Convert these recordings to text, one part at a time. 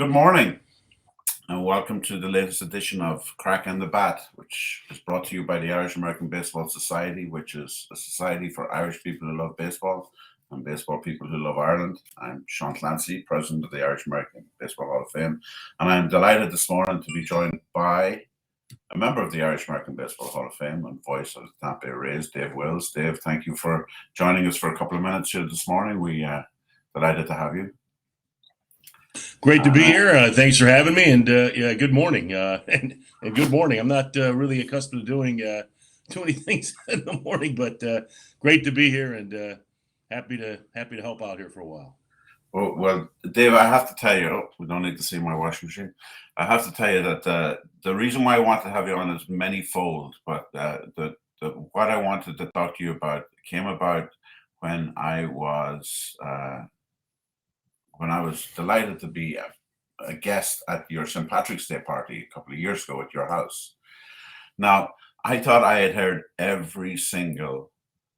Good morning, and welcome to the latest edition of Crack and the Bat, which is brought to you by the Irish American Baseball Society, which is a society for Irish people who love baseball and baseball people who love Ireland. I'm Sean Clancy, president of the Irish American Baseball Hall of Fame, and I'm delighted this morning to be joined by a member of the Irish American Baseball Hall of Fame and voice of the Tampa Bay Rays, Dave Wills. Dave, thank you for joining us for a couple of minutes here this morning. We delighted to have you. Great to be here. Thanks for having me, and yeah, good morning. And good morning. I'm not really accustomed to doing too many things in the morning, but great to be here, and happy to help out here for a while. Well, Dave, I have to tell you, we don't need to see my washing machine. I have to tell you that the reason why I want to have you on is many-fold, but what I wanted to talk to you about came about when I was delighted to be a guest at your St. Patrick's Day party a couple of years ago at your house. Now, I thought I had heard every single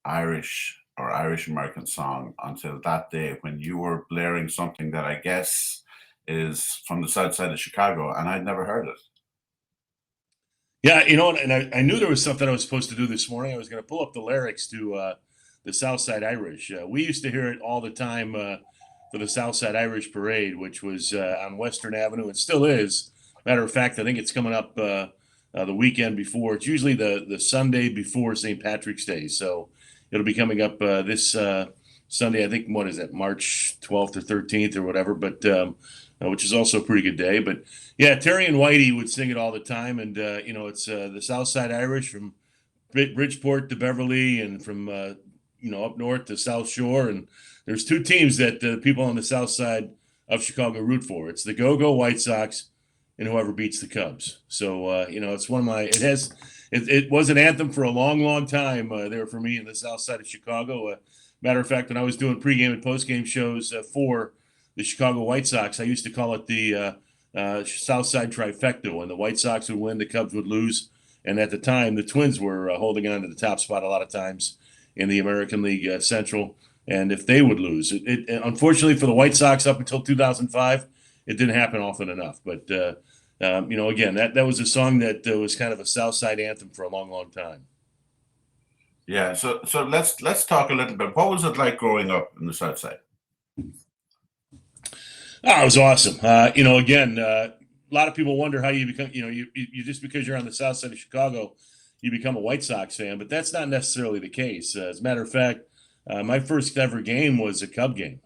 Irish or Irish American song until that day when you were blaring something that I guess is from the south side of Chicago, and I'd never heard it. Yeah, and I knew there was something I was supposed to do this morning. I was going to pull up the lyrics to the Southside Irish. We used to hear it all the time for the Southside Irish Parade, which was on Western Avenue. It still is. Matter of fact, I think it's coming up the weekend before. It's usually the Sunday before St. Patrick's Day. So it'll be coming up this Sunday. I think, what is it, March 12th or 13th or whatever, but which is also a pretty good day. But yeah, Terry and Whitey would sing it all the time. And, it's the Southside Irish from Bridgeport to Beverly and from, up north to South Shore. And there's two teams that the people on the south side of Chicago root for. It's the Go-Go White Sox and whoever beats the Cubs. So, it's one of my – it was an anthem for a long, long time there for me in the south side of Chicago. Matter of fact, when I was doing pregame and postgame shows for the Chicago White Sox, I used to call it the South Side Trifecta. When the White Sox would win, the Cubs would lose. And at the time, the Twins were holding on to the top spot a lot of times in the American League Central. And if they would lose, it unfortunately for the White Sox up until 2005, it didn't happen often enough. But, again, that was a song that was kind of a South Side anthem for a long, long time. Yeah, so let's talk a little bit. What was it like growing up in the South Side? Oh, it was awesome. Again, a lot of people wonder how you become, you just because you're on the south side of Chicago, you become a White Sox fan, but that's not necessarily the case. As a matter of fact, my first ever game was a Cub game.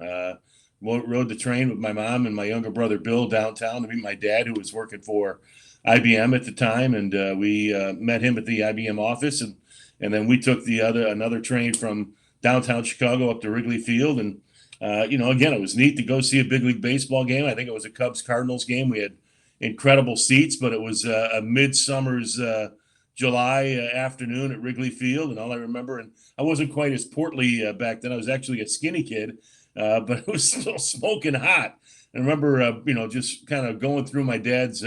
Rode the train with my mom and my younger brother Bill downtown to meet my dad, who was working for IBM at the time, and we met him at the IBM office, and then we took another train from downtown Chicago up to Wrigley Field, and again, it was neat to go see a big league baseball game. I think it was a Cubs-Cardinals game. We had incredible seats, but it was a midsummer's July afternoon at Wrigley Field, and all I remember, and I wasn't quite as portly back then. I was actually a skinny kid, but it was still smoking hot. I remember, just kind of going through my dad's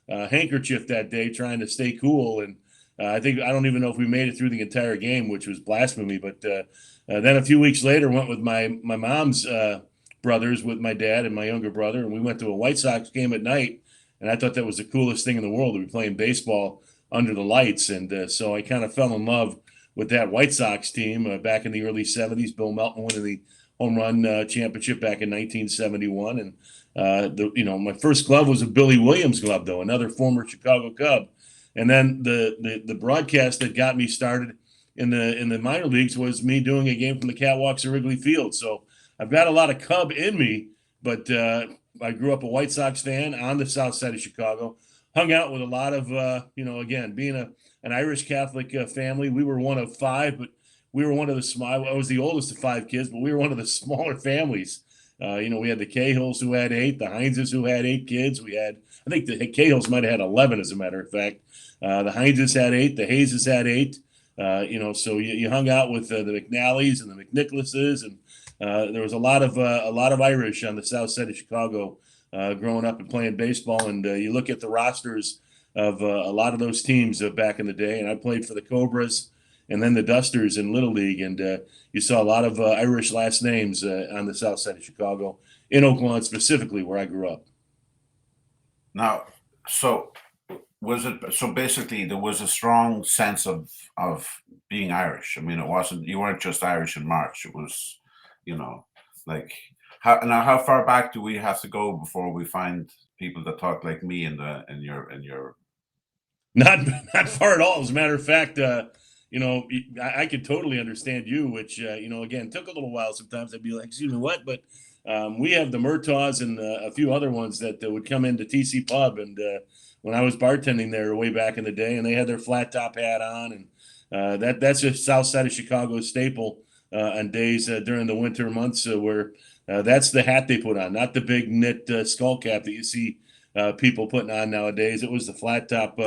handkerchief that day, trying to stay cool. And I don't even know if we made it through the entire game, which was blasphemy. But then a few weeks later, went with my mom's brothers with my dad and my younger brother, and we went to a White Sox game at night. And I thought that was the coolest thing in the world to be playing baseball under the lights. And so I kind of fell in love with that White Sox team back in the early 70s. Bill Melton winning the home run championship back in 1971. And, my first glove was a Billy Williams glove, though, another former Chicago Cub. And then the broadcast that got me started in the minor leagues was me doing a game from the catwalks of Wrigley Field. So I've got a lot of Cub in me, but I grew up a White Sox fan on the south side of Chicago, hung out with a lot of, again, being an Irish Catholic family. We were one of five, but we were one of the small. I was the oldest of five kids, but we were one of the smaller families. We had the Cahills who had 8, the Hineses who had 8 kids. I think the Cahills might have had 11, as a matter of fact. The Hineses had 8, the Hayeses had 8. So you hung out with the McNallys and the McNicholases, and there was a lot of Irish on the south side of Chicago growing up and playing baseball. And you look at the rosters of a lot of those teams back in the day, and I played for the Cobras and then the Dusters in Little League, and you saw a lot of Irish last names on the south side of Chicago, in Oak Lawn specifically, where I grew up. Now, so was it so basically there was a strong sense of being Irish. I mean, it wasn't you weren't just Irish in March. It was, you know, like how far back do we have to go before we find people that talk like me in your Not not far at all. As a matter of fact, I could totally understand you, which again took a little while. Sometimes I'd be like, "Excuse me, what?" But we have the Murtaughs and a few other ones that would come into TC Pub, and when I was bartending there way back in the day, and they had their flat top hat on, and that's a South Side of Chicago staple on days during the winter months where that's the hat they put on, not the big knit skull cap that you see people putting on nowadays. It was the flat top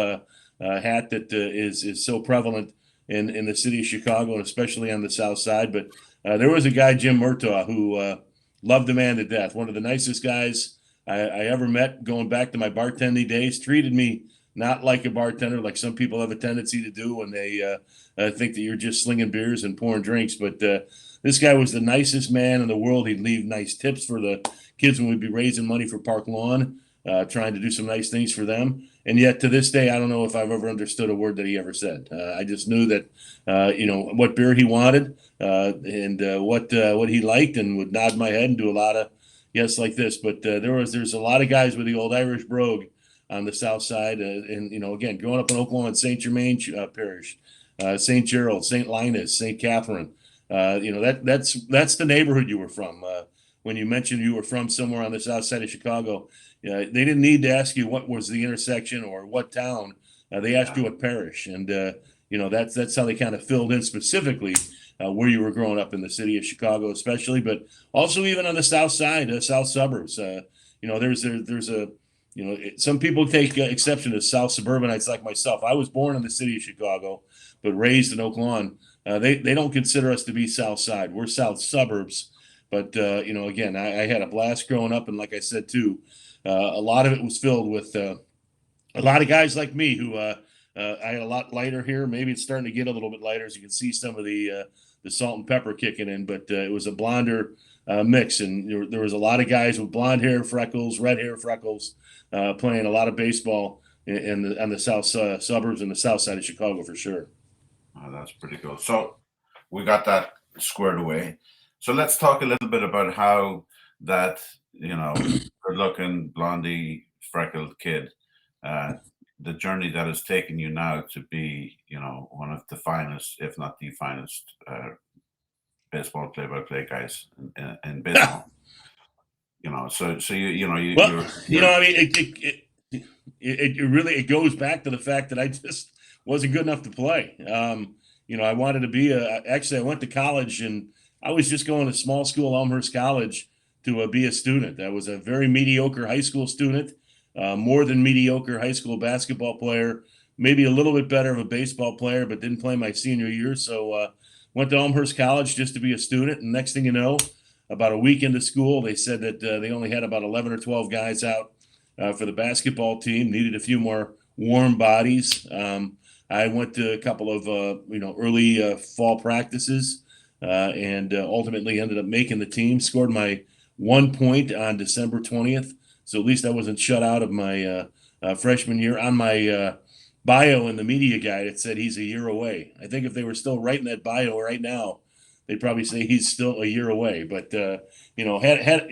hat that is so prevalent in the city of Chicago, and especially on the South Side. But there was a guy, Jim Murtaugh, who loved the man to death. One of the nicest guys I ever met, going back to my bartending days. Treated me not like a bartender, like some people have a tendency to do when they think that you're just slinging beers and pouring drinks. But this guy was the nicest man in the world. He'd leave nice tips for the kids when we'd be raising money for Park Lawn, trying to do some nice things for them. And yet, to this day, I don't know if I've ever understood a word that he ever said. I just knew that, what beer he wanted and what he liked, and would nod my head and do a lot of yes like this. But there's a lot of guys with the old Irish brogue on the South Side, and again, growing up in Oklahoma, St. Germain Parish, St. Gerald, St. Linus, St. Catherine. That's the neighborhood you were from. When you mentioned you were from somewhere on the South Side of Chicago, they didn't need to ask you what was the intersection or what town. They asked you what parish, and that's how they kind of filled in specifically where you were growing up in the city of Chicago, especially, but also even on the South Side, South suburbs. There's a some people take exception to South suburbanites like myself. I was born in the city of Chicago, but raised in Oak Lawn. They don't consider us to be South Side. We're South suburbs. But again, I had a blast growing up, and like I said too, a lot of it was filled with a lot of guys like me who I had a lot lighter here. Maybe it's starting to get a little bit lighter, as you can see some of the salt and pepper kicking in. But it was a blonder mix, and there was a lot of guys with blonde hair, freckles, red hair, freckles, playing a lot of baseball on the south suburbs and the South Side of Chicago for sure. Oh, that's pretty cool. So we got that squared away. So let's talk a little bit about how that, good-looking, blondie, freckled kid, uh, the journey that has taken you now to be, one of the finest, if not the finest, baseball play-by-play guys in baseball. So Well, you're I mean, it really goes back to the fact that I just wasn't good enough to play. I wanted to be actually I went to college, and I was just going to small school Elmhurst College to be a student. I was a very mediocre high school student, more than mediocre high school basketball player, maybe a little bit better of a baseball player, but didn't play my senior year. So went to Elmhurst College just to be a student. And next thing you know, about a week into school, they said that they only had about 11 or 12 guys out for the basketball team, needed a few more warm bodies. I went to a couple of early fall practices and ultimately ended up making the team. Scored my 1 point on December 20th, so at least I wasn't shut out of my freshman year. On my bio in the media guide, it said he's a year away. I think if they were still writing that bio right now, they'd probably say he's still a year away. But had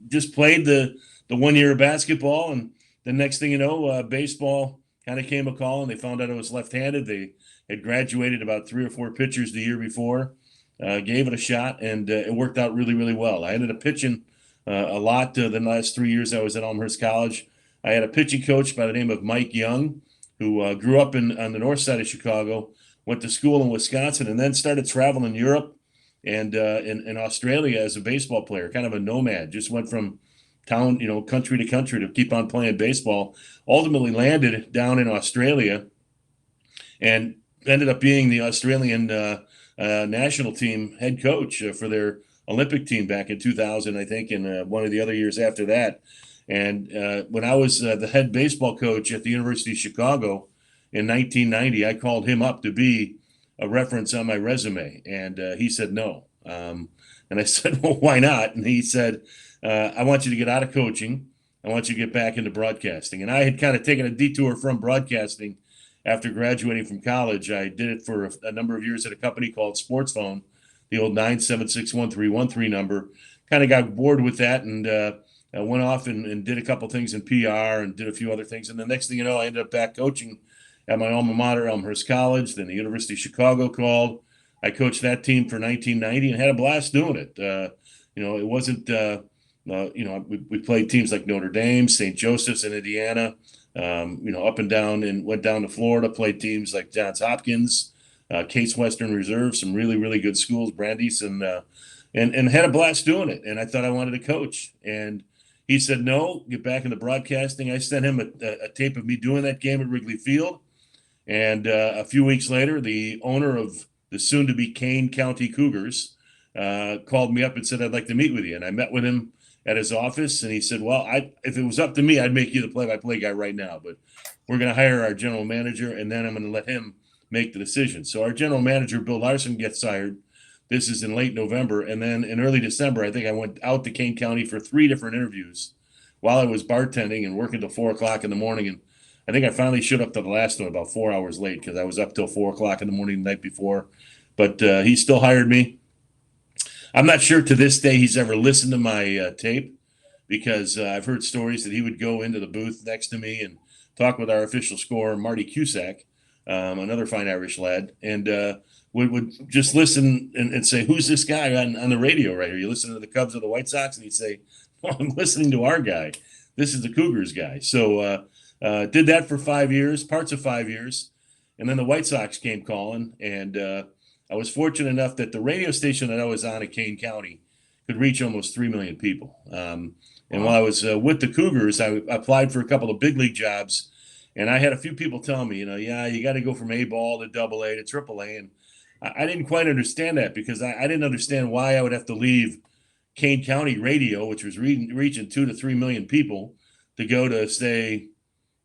just played the 1 year of basketball, and the next thing you know, baseball kind of came a call, and they found out I was left-handed. They had graduated about 3 or 4 pitchers the year before, gave it a shot, and it worked out really, really well. I ended up pitching a lot the last 3 years I was at Elmhurst College. I had a pitching coach by the name of Mike Young, who grew up on the north side of Chicago, went to school in Wisconsin, and then started traveling Europe and in Australia as a baseball player, kind of a nomad. Just went from town, country to country to keep on playing baseball. Ultimately landed down in Australia and ended up being the Australian national team head coach for their Olympic team back in 2000, I think, and one of the other years after that. And when I was the head baseball coach at the University of Chicago in 1990, I called him up to be a reference on my resume, and he said no. And I said, well, why not? And he said, I want you to get out of coaching. I want you to get back into broadcasting. And I had kind of taken a detour from broadcasting after graduating from college. I did it for a number of years at a company called Sports Phone, the old 9761313 number. Kind of got bored with that, and I went off and did a couple things in PR and did a few other things. And the next thing you know, I ended up back coaching at my alma mater, Elmhurst College. Then the University of Chicago called. I coached that team for 1990 and had a blast doing it. It wasn't, we played teams like Notre Dame, St. Joseph's in Indiana, up and down, and went down to Florida, played teams like Johns Hopkins, Case Western Reserve, some really, really good schools, Brandeis, and had a blast doing it. And I thought I wanted to coach. And he said, no, get back into broadcasting. I sent him a tape of me doing that game at Wrigley Field. And a few weeks later, the owner of the soon-to-be Kane County Cougars called me up and said, I'd like to meet with you. And I met with him at his office, and he said, well, if it was up to me, I'd make you the play-by-play guy right now. But we're going to hire our general manager, and then I'm going to let him make the decision. So our general manager, Bill Larson, gets hired. This is in late November. And then in early December, I think I went out to Kane County for 3 different interviews while I was bartending and working till 4 o'clock in the morning. And I think I finally showed up to the last one about 4 hours late because I was up till 4 o'clock in the morning the night before. But he still hired me. I'm not sure to this day he's ever listened to my tape, because I've heard stories that he would go into the booth next to me and talk with our official scorer, Marty Cusack, another fine Irish lad, and would just listen and say, who's this guy on the radio right here? You listen to the Cubs or the White Sox? And he'd say, well, I'm listening to our guy. This is the Cougars guy. So did that for 5 years, parts of 5 years. And then the White Sox came calling, and I was fortunate enough that the radio station that I was on at Kane County could reach almost 3 million people. And while I was with the Cougars, I applied for a couple of big league jobs, and I had a few people tell me, you got to go from A ball to double A to triple A. And I didn't quite understand that, because I didn't understand why I would have to leave Kane County radio, which was reaching 2 to 3 million people, to go to, say,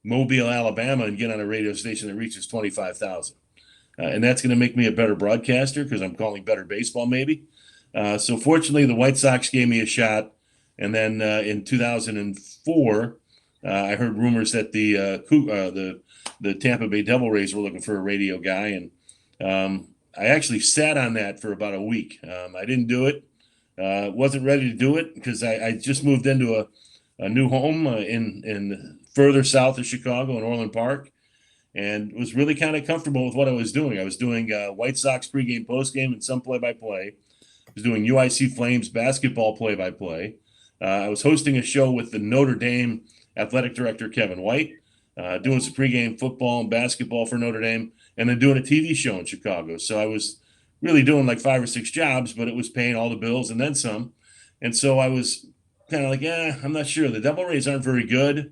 Mobile, Alabama, and get on a radio station that reaches 25,000. And that's going to make me a better broadcaster because I'm calling better baseball, maybe. So fortunately, the White Sox gave me a shot. And then in 2004, I heard rumors that the Tampa Bay Devil Rays were looking for a radio guy. And I actually sat on that for about a week. I didn't do it. Wasn't ready to do it because I just moved into a new home in further south of Chicago in Orland Park, and was really kind of comfortable with what I was doing. I was doing White Sox pregame, postgame, and some play-by-play. I was doing UIC Flames basketball play-by-play. I was hosting a show with the Notre Dame athletic director, Kevin White, doing some pregame football and basketball for Notre Dame, and then doing a TV show in Chicago. So I was really doing like 5 or 6 jobs, but it was paying all the bills and then some. And so I was kind of like, I'm not sure. The Devil Rays aren't very good.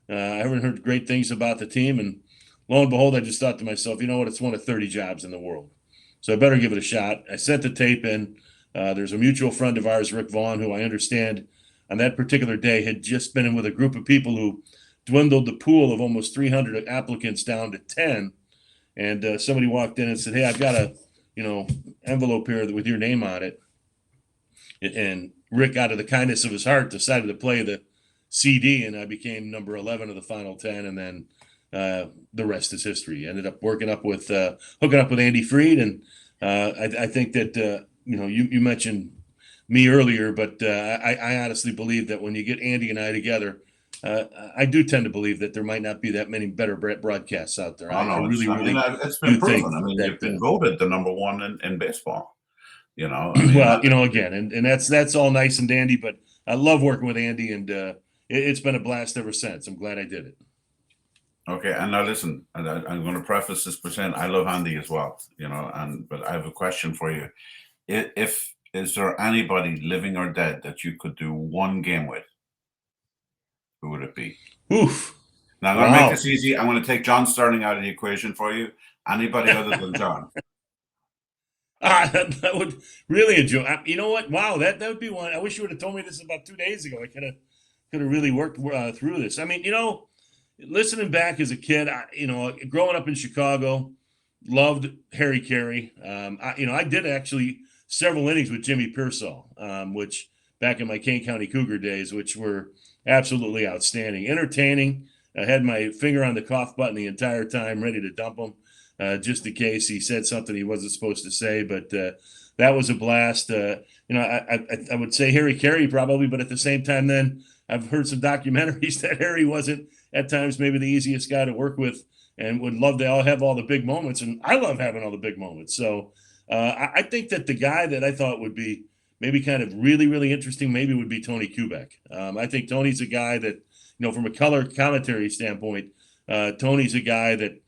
I haven't heard great things about the team. And lo and behold, I just thought to myself, you know what? It's one of 30 jobs in the world, so I better give it a shot. I sent the tape in. There's a mutual friend of ours, Rick Vaughn, who I understand on that particular day had just been in with a group of people who dwindled the pool of almost 300 applicants down to 10. And somebody walked in and said, hey, I've got a envelope here with your name on it. And Rick, out of the kindness of his heart, decided to play the CD, and I became number 11 of the final 10. And then the rest is history. Ended up hooking up with Andy Freed. And I think that, you mentioned me earlier, but I honestly believe that when you get Andy and I together, I do tend to believe that there might not be that many better broadcasts out there. It's been proven. You've been voted the number one in baseball. Again, and that's all nice and dandy, but I love working with Andy, and it's been a blast ever since. I'm glad I did it. Okay, and now listen, and I'm going to preface this by saying I love Andy as well, but I have a question for you. Is there anybody living or dead that you could do one game with? Who would it be? Oof. Now I'm going to make this easy. I'm going to take John Sterling out of the equation for you. Anybody other than John? That would really enjoy. You know what? Wow, that would be one. I wish you would have told me this about 2 days ago. I could have really worked through this. I mean, listening back as a kid, growing up in Chicago, loved Harry Caray. I did actually several innings with Jimmy Pearsall, which back in my Kane County Cougar days, which were absolutely outstanding, entertaining. I had my finger on the cough button the entire time, ready to dump him, just in case he said something he wasn't supposed to say. But that was a blast. I would say Harry Caray probably, but at the same time, then I've heard some documentaries that Harry wasn't at times maybe the easiest guy to work with, and would love to all have all the big moments. And I love having all the big moments. So I think that the guy that I thought would be maybe kind of really, really interesting maybe would be Tony Kubek. I think Tony's a guy that, from a color commentary standpoint, Tony's a guy that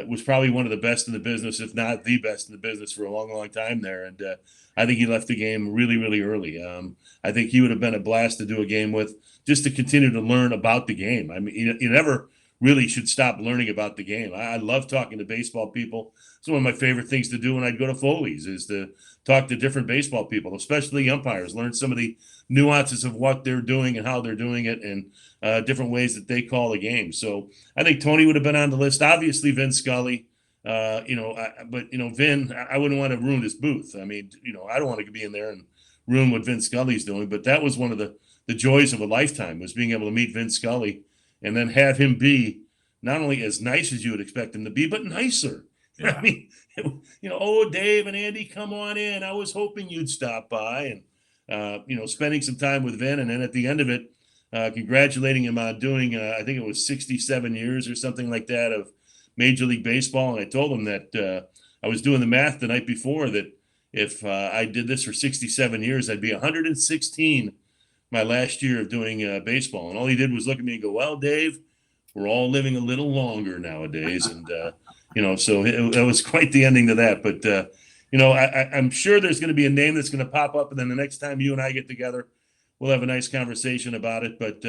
was probably one of the best in the business, if not the best in the business for a long, long time there. And I think he left the game really, really early. I think he would have been a blast to do a game with, just to continue to learn about the game. I mean, you never really should stop learning about the game. I love talking to baseball people. It's one of my favorite things to do when I'd go to Foleys, is to talk to different baseball people, especially umpires, learn some of the nuances of what they're doing and how they're doing it, and different ways that they call a game. So I think Tony would have been on the list. Obviously, Vin Scully. But Vin, I wouldn't want to ruin his booth. I mean, I don't want to be in there and ruin what Vin Scully's doing. But that was one of the joys of a lifetime, was being able to meet Vin Scully and then have him be not only as nice as you would expect him to be, but nicer. Yeah. I mean, oh, Dave and Andy, come on in. I was hoping you'd stop by, and spending some time with Vin, and then at the end of it, congratulating him on doing, I think it was 67 years or something like that of Major League Baseball. And I told him that I was doing the math the night before, that if I did this for 67 years, I'd be 116 my last year of doing baseball. And all he did was look at me and go, well, Dave, we're all living a little longer nowadays. And, so it was quite the ending to that. But, I'm sure there's going to be a name that's going to pop up. And then the next time you and I get together, we'll have a nice conversation about it. But,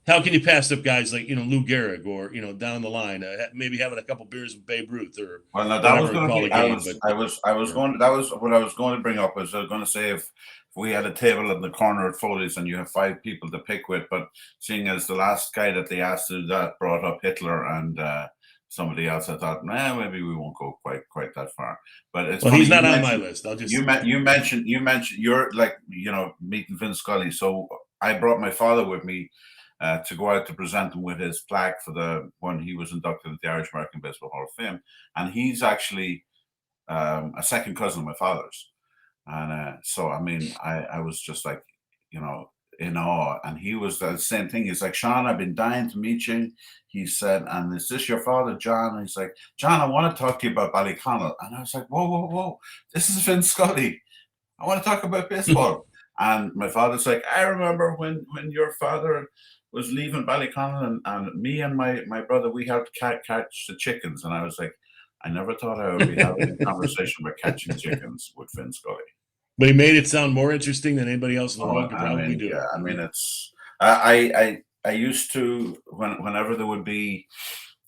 how can you pass up guys like, Lou Gehrig, or, down the line, maybe having a couple beers with Babe Ruth, or well, no, that was going to be. I was yeah. going. That was what I was going to bring up. Was I was going to say, if we had a table in the corner at Foley's and you have 5 people to pick with, but seeing as the last guy that they asked to do that brought up Hitler and somebody else, I thought, maybe we won't go quite that far. But it's funny, he's not on my list. I'll just you mentioned you're like meeting Vin Scully. So I brought my father with me to go out to present him with his plaque for when he was inducted into the Irish American Baseball Hall of Fame, and he's actually a second cousin of my father's. And so, I mean, I was just like, in awe. And he was the same thing. He's like, Sean, I've been dying to meet you. He said, and is this your father, John? And he's like, John, I want to talk to you about Ballyconnell. And I was like, whoa. This is Vin Scully. I want to talk about baseball. And my father's like, I remember when your father was leaving Ballyconnell, and me and my brother, we helped catch the chickens. And I was like, I never thought I would be having a conversation about catching chickens with Vin Scully. But he made it sound more interesting than anybody else in the world could probably do. Yeah, I mean, it's I used to, whenever there would be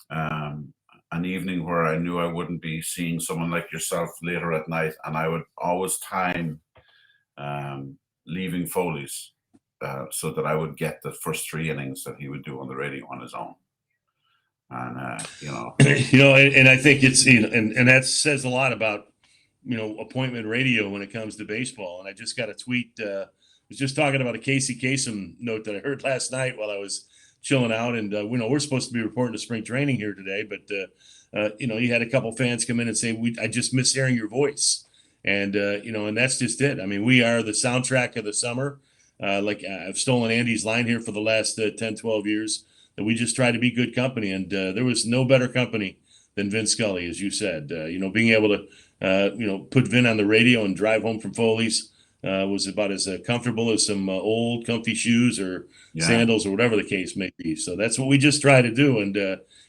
an evening where I knew I wouldn't be seeing someone like yourself later at night, and I would always time leaving Foley's so that I would get the first 3 innings that he would do on the radio on his own. And and I think it's and that says a lot about appointment radio when it comes to baseball. And I just got a tweet. Was just talking about a Casey Kasem note that I heard last night while I was chilling out. And we're supposed to be reporting to spring training here today, but you had a couple fans come in and say, I just miss hearing your voice. And and that's just it. I mean, we are the soundtrack of the summer. I've stolen Andy's line here for the last 10, 12 years. That we just try to be good company, and there was no better company than Vin Scully, as you said. Being able to, put Vin on the radio and drive home from Foley's was about as comfortable as some old comfy shoes or sandals or whatever the case may be. So that's what we just try to do, and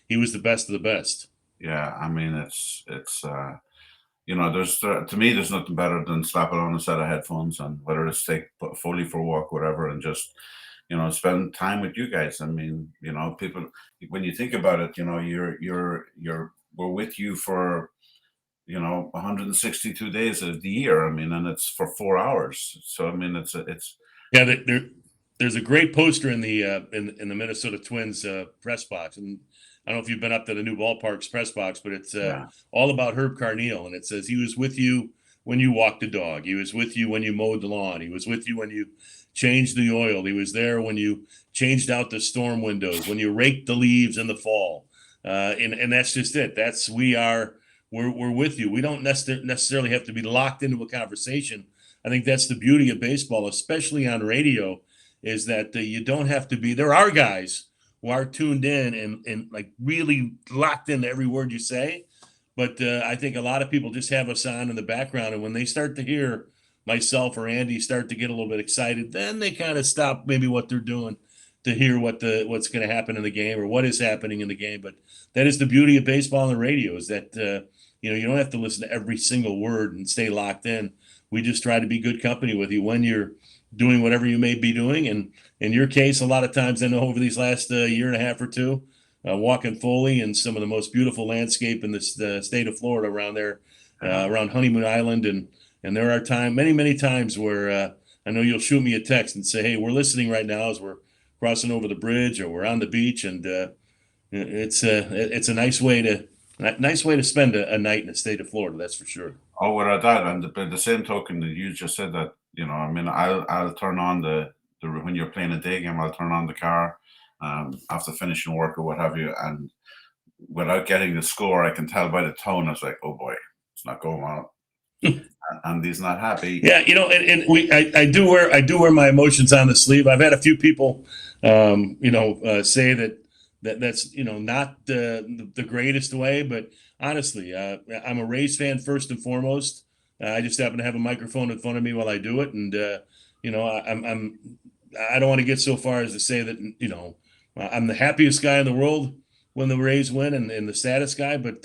he was the best of the best. Yeah, I mean, it's there's to me, there's nothing better than slapping on a set of headphones, and whether it's take Foley for a walk, whatever, and just spend time with you guys. I mean, people, when you think about it, we're with you for, 162 days of the year. I mean, and it's for 4 hours. So, I mean, it's yeah, there's a great poster in the in the Minnesota Twins press box. And I don't know if you've been up to the new ballpark's press box, but it's all about Herb Carneal. And it says he was with you when you walked the dog. He was with you when you mowed the lawn. He was with you when you changed the oil. He was there when you changed out the storm windows, when you raked the leaves in the fall. And that's just it. We're with you. We don't necessarily have to be locked into a conversation. I think that's the beauty of baseball, especially on radio, is that you don't have to be. There are guys who are tuned in and like really locked into every word you say. But I think a lot of people just have us on in the background, and when they start to hear myself or Andy start to get a little bit excited, then they kind of stop maybe what they're doing to hear what's going to happen in the game or what is happening in the game. But that is the beauty of baseball and the radio, is that you don't have to listen to every single word and stay locked in. We just try to be good company with you when you're doing whatever you may be doing. And in your case, a lot of times I know over these last year and a half or two, walking Foley and some of the most beautiful landscape in the state of Florida around there, around Honeymoon Island. And there are many times where I know you'll shoot me a text and say, hey, we're listening right now as we're crossing over the bridge or we're on the beach. And it's a nice way to spend a night in the state of Florida. That's for sure. Oh, without that, and by the same token that you just said that, I mean, I'll turn on the when you're playing a day game, I'll turn on the car after finishing work or what have you, and without getting the score, I can tell by the tone. It's like, oh boy, it's not going well, and he's not happy. Yeah, I do wear my emotions on the sleeve. I've had a few people, say that's not the greatest way, but honestly, I'm a Rays fan first and foremost. I just happen to have a microphone in front of me while I do it, and I don't want to get so far as to say that I'm the happiest guy in the world when the Rays win and the saddest guy, but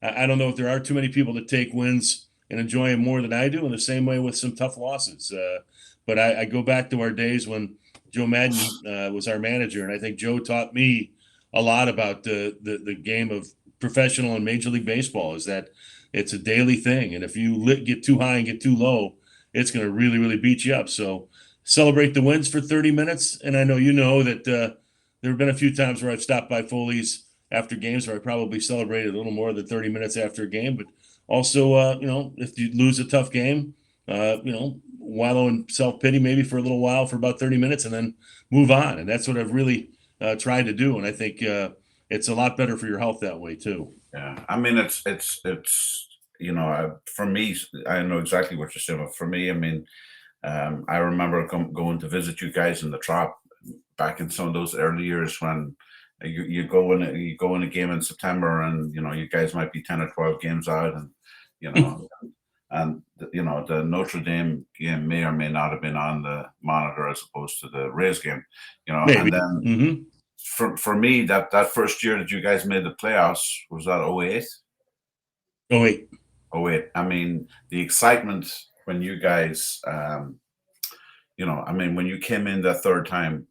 I don't know if there are too many people that take wins and enjoy them more than I do. In the same way with some tough losses, but I go back to our days when Joe Madden was our manager, and I think Joe taught me a lot about the game of professional and Major League Baseball, is that it's a daily thing. And if you get too high and get too low, it's going to really, really beat you up. So celebrate the wins for 30 minutes. And I know that there have been a few times where I've stopped by Foleys after games where I probably celebrated a little more than 30 minutes after a game. But also, if you lose a tough game, wallow in self-pity maybe for a little while for about 30 minutes and then move on. And that's what I've really tried to do. And I think it's a lot better for your health that way too. Yeah, I mean, it's for me, I know exactly what you're saying. But for me, I mean, I remember going to visit you guys in the Trop back in some of those early years when you go in a game in September, and you guys might be 10 or 12 games out, and and the Notre Dame game may or may not have been on the monitor as opposed to the Rays game, Maybe. and then. For me, that first year that you guys made the playoffs, was that 08? 08. 08. I mean, the excitement when you guys, I mean, when you came in that third time,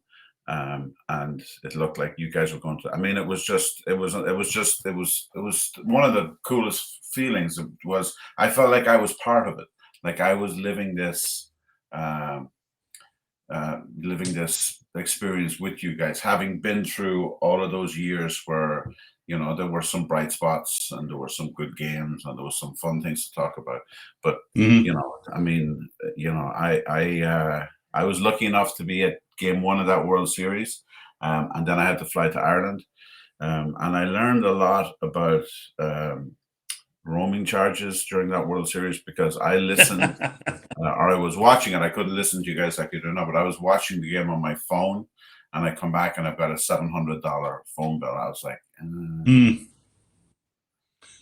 and it looked like you guys were going to. I mean, it was one of the coolest feelings. It was. I felt like I was part of it. Like I was living this experience with you guys, having been through all of those years where there were some bright spots and there were some good games and there was some fun things to talk about. But I mean, I was lucky enough to be at game one of that World Series, and then I had to fly to Ireland, and I learned a lot about roaming charges during that World Series because I listened or I was watching it. I couldn't listen to you guys like you do now, but I was watching the game on my phone, and I come back and I've got a $700 phone bill. I was like,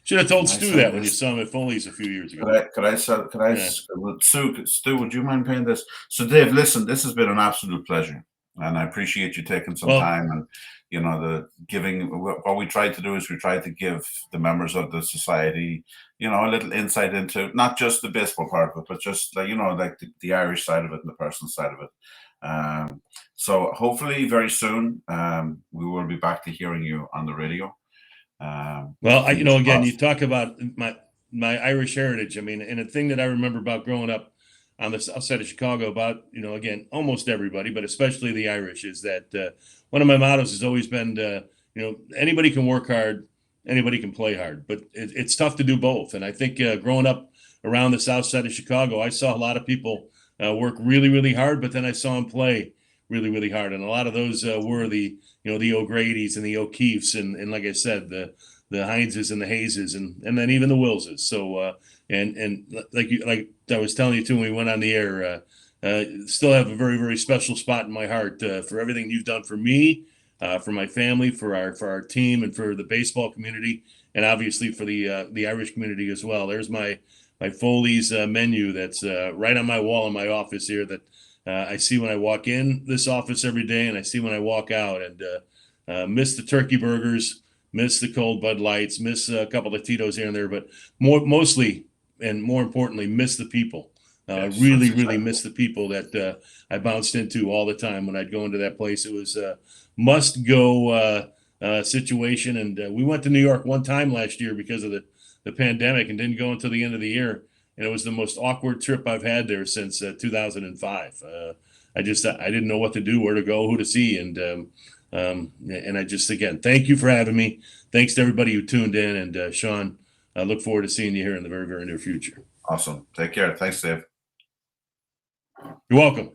should have told Stu that when you saw him at Foleys a few years ago. Stu, would you mind paying this? So Dave, listen, this has been an absolute pleasure, and I appreciate you taking some time and the giving. What we tried to do is we tried to give the members of the society, a little insight into not just the baseball part of it, but just like the Irish side of it and the personal side of it. So hopefully very soon we will be back to hearing you on the radio. Well, again, you talk about my Irish heritage. I mean, and a thing that I remember about growing up on the south side of Chicago about, again, almost everybody, but especially the Irish, is that one of my mottos has always been, anybody can work hard, anybody can play hard, but it's tough to do both. And I think growing up around the south side of Chicago, I saw a lot of people work really, really hard, but then I saw him play really, really hard. And a lot of those were the O'Grady's and the O'Keefes, and like I said, the Hineses and the Hayeses, and then even the Willses. So and like I was telling you too when we went on the air, still have a very, very special spot in my heart for everything you've done for me, for my family, for our team, and for the baseball community, and obviously for the Irish community as well. There's my Foleys menu that's right on my wall in my office here that I see when I walk in this office every day, and I see when I walk out. And miss the turkey burgers, miss the cold Bud Lights, miss a couple of Tito's here and there, but mostly and more importantly, miss the people. Yes, Really, that's really exactly. miss the people that I bounced into all the time when I'd go into that place. It was a must-go situation, and we went to New York one time last year because of the pandemic and didn't go until the end of the year. And it was the most awkward trip I've had there since 2005. I didn't know what to do, where to go, who to see, and I just, again, thank you for having me. Thanks to everybody who tuned in, and Sean, I look forward to seeing you here in the very, very near future. Awesome. Take care. Thanks, Dave. You're welcome.